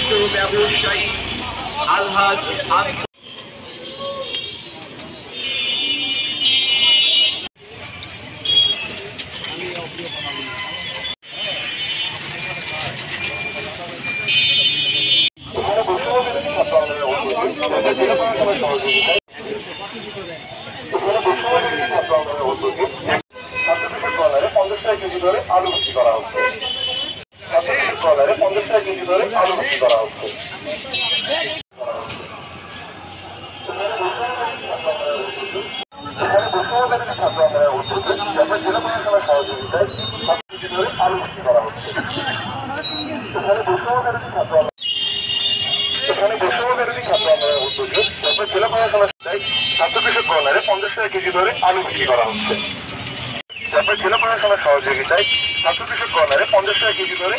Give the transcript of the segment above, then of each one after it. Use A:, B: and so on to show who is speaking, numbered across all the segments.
A: বিশিষ্ট ব্যবসায়ী আলহাজ আলু বিক্রি করা হচ্ছে। 50 কেজি ধরে আলু বিক্রি করা হচ্ছে। এখানে বৈষম্যবিরোধী ছাত্র আন্দোলনের উদ্যোগে জেলা প্রশাসনের ছাত্র কৃষক কর্নারে 50 কেজি ধরে আলু বিক্রি করা হচ্ছে। জেলা প্রশাসনের সহযোগিতায় ছাত্র কৃষক কর্নারে 50 কেজি ধরে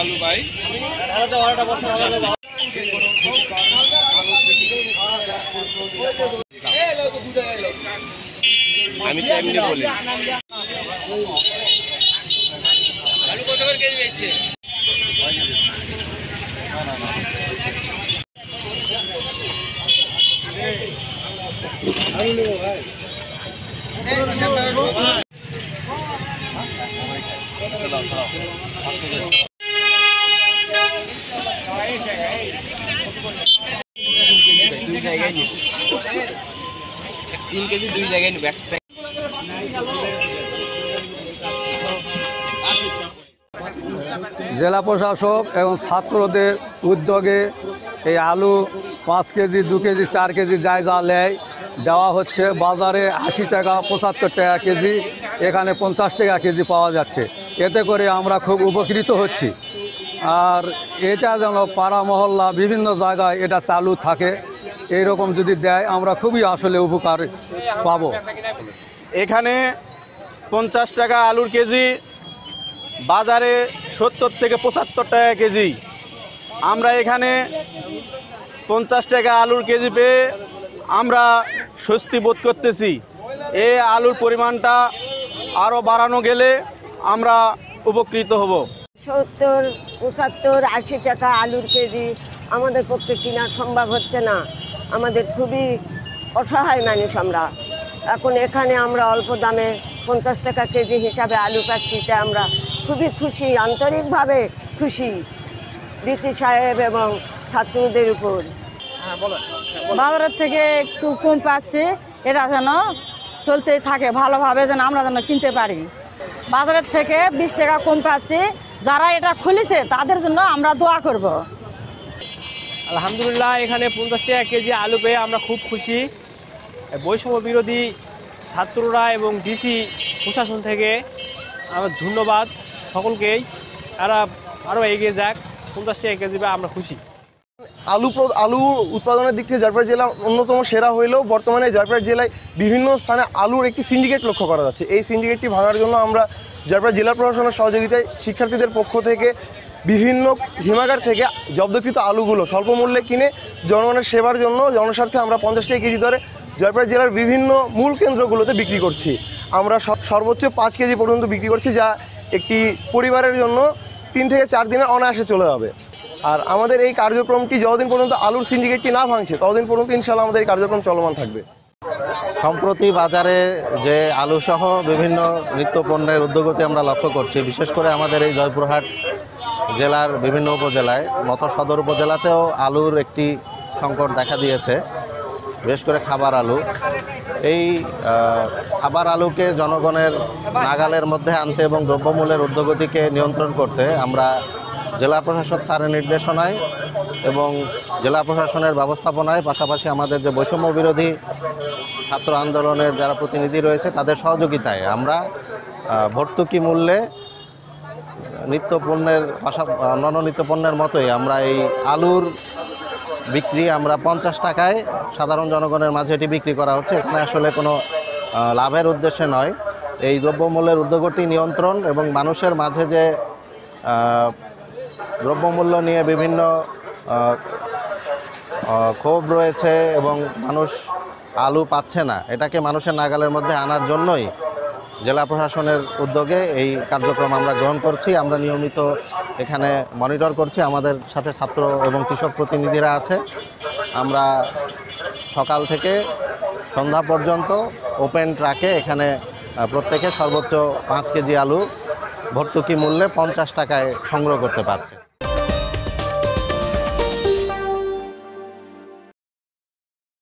A: আলু ভাই আমি তো এমনি বলি আলু কত করে কেজি বেচছে? আলু নেবো ভাই तीन केजी दुई जगह
B: জেলা প্রশাসক এবং ছাত্রদের উদ্যোগে এই আলু 5 কেজি 2 কেজি 4 কেজি যাই যা নেয় দেওয়া হচ্ছে। বাজারে 80 টাকা 75 টাকা কেজি, এখানে 50 টাকা কেজি পাওয়া যাচ্ছে। এতে করে আমরা খুব উপকৃত হচ্ছি। আর এটা যেন পাড়া মহল্লা বিভিন্ন জায়গায় এটা চালু থাকে, এইরকম যদি দেয় আমরা খুবই আসলে উপকার পাবো।
C: এখানে 50 টাকা আলুর কেজি, বাজারে 70 থেকে 75 টাকা কেজি। আমরা এখানে 50 টাকা আলুর কেজি পেয়ে আমরা স্বস্তি বোধ করতেছি। এই আলুর পরিমাণটা আরও বাড়ানো গেলে আমরা উপকৃত হব।
D: 70, 75, 80 টাকা আলুর কেজি আমাদের পক্ষে কেনা সম্ভব হচ্ছে না। আমাদের খুবই অসহায় মানুষ আমরা। এখন এখানে আমরা অল্প দামে 50 টাকা কেজি হিসাবে আলু পাচ্ছি, তা আমরা খুবই খুশি, আন্তরিকভাবে খুশি ডিসি সাহেব এবং ছাত্রদের উপর।
E: বাজারের থেকে একটু কম পাচ্ছি, এটা যেন চলতে থাকে ভালোভাবে, যেন আমরা যেন কিনতে পারি। বাজারের থেকে 20 টাকা কম পাচ্ছি, যারা এটা খুলেছে তাদের জন্য আমরা দোয়া করব।
F: আলহামদুলিল্লাহ, এখানে 50 টাকা কেজি আলু পেয়ে আমরা খুব খুশি। বৈষম্য বিরোধী ছাত্ররা এবং ডিসি প্রশাসন থেকে আমার ধন্যবাদ সকলকেই। তারা আরও এগিয়ে যাক, 50 টাকা কেজি পেয়ে আমরা খুশি।
C: আলু উৎপাদনের দিক থেকে জয়পুরহাট জেলা অন্যতম সেরা হইলেও বর্তমানে জয়পুরহাট জেলায় বিভিন্ন স্থানে আলুর একটি সিন্ডিকেট লক্ষ্য করা যাচ্ছে। এই সিন্ডিকেটটি ভাঙার জন্য আমরা জয়পুরহাট জেলা প্রশাসনের সহযোগিতায় শিক্ষার্থীদের পক্ষ থেকে বিভিন্ন হিমাগার থেকে জব্দকৃত আলুগুলো স্বল্প মূল্যে কিনে জনগণের সেবার জন্য জনস্বার্থে আমরা 50 টাকা কেজি দরে জয়পুরহাট জেলার বিভিন্ন মূল কেন্দ্রগুলোতে বিক্রি করছি। আমরা সর্বোচ্চ 5 কেজি পর্যন্ত বিক্রি করছি, যা একটি পরিবারের জন্য 3 থেকে 4 দিনের অনায়াসে চলে যাবে। আর আমাদের এই কার্যক্রমটি যতদিন পর্যন্ত আলুর সিন্ডিকেটটি না ভাঙছে ততদিন পর্যন্ত ইনশাআল্লাহ আমাদের এই কার্যক্রম চলমান থাকবে।
G: সম্প্রতি বাজারে যে আলুসহ বিভিন্ন নিত্যপণ্যের উদ্যোগতি আমরা লক্ষ্য করছি, বিশেষ করে আমাদের এই জয়পুরহাট জেলার বিভিন্ন উপজেলায়, মতো সদর উপজেলাতেও আলুর একটি সংকট দেখা দিয়েছে, বিশেষ করে খাবার আলু। এই খাবার আলুকে জনগণের নাগালের মধ্যে আনতে এবং দ্রব্যমূল্যের ঊর্ধ্বগতিকে নিয়ন্ত্রণ করতে আমরা জেলা প্রশাসক স্যারের নির্দেশনায় এবং জেলা প্রশাসনের ব্যবস্থাপনায়, পাশাপাশি আমাদের যে বৈষম্য বিরোধী ছাত্র আন্দোলনের যারা প্রতিনিধি রয়েছে তাদের সহযোগিতায় আমরা ভর্তুকি মূল্যে নিত্যপণ্যের অন্যান্য নিত্যপণ্যের মতোই আমরা এই আলুর বিক্রি আমরা 50 টাকায় সাধারণ জনগণের মাঝে এটি বিক্রি করা হচ্ছে। এখানে আসলে কোনো লাভের উদ্দেশ্যে নয়। এই দ্রব্যমূল্যের ঊর্ধ্বগতি নিয়ন্ত্রণ এবং মানুষের মাঝে যে দ্রব্যমূল্য নিয়ে বিভিন্ন ক্ষোভ রয়েছে এবং মানুষ আলু পাচ্ছে না, এটাকে মানুষের নাগালের মধ্যে আনার জন্যই জেলা প্রশাসনের উদ্যোগে এই কার্যক্রম আমরা গ্রহণ করছি। আমরা নিয়মিত এখানে মনিটর করছি, আমাদের সাথে ছাত্র এবং কৃষক প্রতিনিধিরা আছে। আমরা সকাল থেকে সন্ধ্যা পর্যন্ত ওপেন ট্রাকে এখানে প্রত্যেকে সর্বোচ্চ 5 কেজি আলু ভর্তুকি মূল্যে 50 টাকায় সংগ্রহ করতে পারছে।